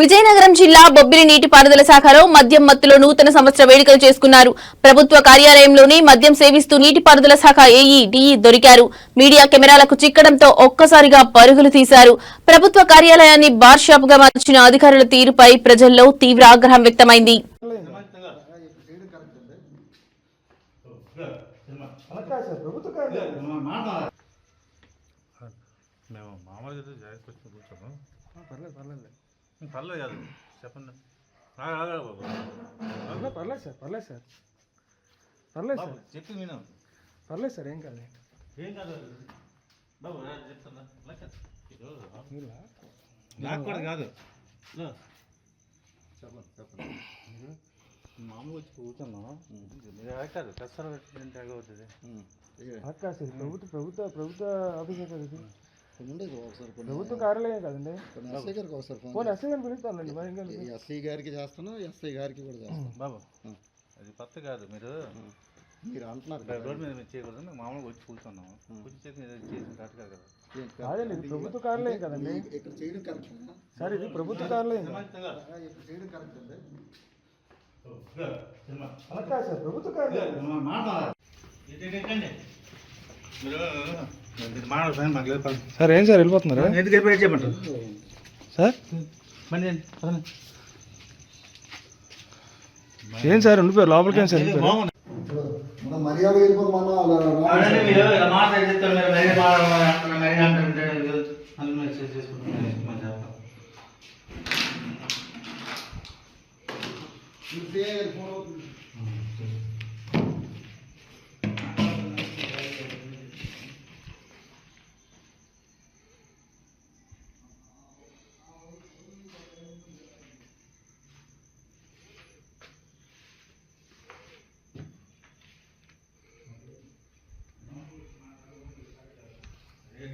విజయనగరం జిల్లా బొబ్బిలి నీటిపారుదల శాఖలో మద్యం మత్తులో నూతన సంవత్సర వేడుకలు చేసుకున్నారు. ప్రభుత్వ కార్యాలయంలోని మద్యం సేవిస్తూ నీటిపారుదల శాఖ ఏఈ డిఈ దొరికారు. మీడియా కెమెరాలకు చిక్కడంతో ఒక్కసారిగా పరుగులు తీశారు. ప్రభుత్వ కార్యాలయాన్ని బార్ షాప్ గా మార్చిన అధికారుల తీరుపై ప్రజల్లో తీవ్ర ఆగ్రహం వ్యక్తమైంది. పర్లేదు కాదు చెప్పండి. పర్లేదు సార్ పర్లేదు సార్ పర్లేదు సార్ చెప్పి నేను పర్లేదు సార్ ఏం కాదు బాబు చెప్తున్నా నాకు కూడా కాదు చెప్పండి చెప్పండి మామూలు వచ్చి కూర్చున్నాం కాదు కష్టాలు పెట్టింటే అవుతుంది ప్రభుత్వ ఆఫీసే కదా ఇది ప్రభుత్వ కార్యాలయం కదండి. ఫోన్ ఎస్ఐ గారిని పిలుస్తానండి. ఎస్ఐ గారికి చేస్తాను, ఎస్ఐ గారికి కూడా చేస్తాను. బాబు అది కొత్త కాదు, మీరు అంటున్నారు రోడ్ మీద మీరు చేయకూడదు. మేము మామూలుగా వచ్చి కూర్చున్నాము. కూర్చొని చేసిన కరెక్ట్ కాదు కదా. కాదండి ఇది ప్రభుత్వ కార్యాలయం కదండి. ఇక్కడ చేయడం కరెక్ట్ సార్, ఇది ప్రభుత్వ కార్యాలయం ఇక్కడ చేయడం కరెక్ట్ అండి. సార్ ప్రభుత్వ కార్యాలయం. సార్ ఏం సార్ వెళ్ళిపోతున్నారా? చెప్పంటారు సార్ ఏం సార్ ఉండిపోయారు లోపలికి? ఏం సార్ మనం మర్యాద వెళ్ళిపోమన్నా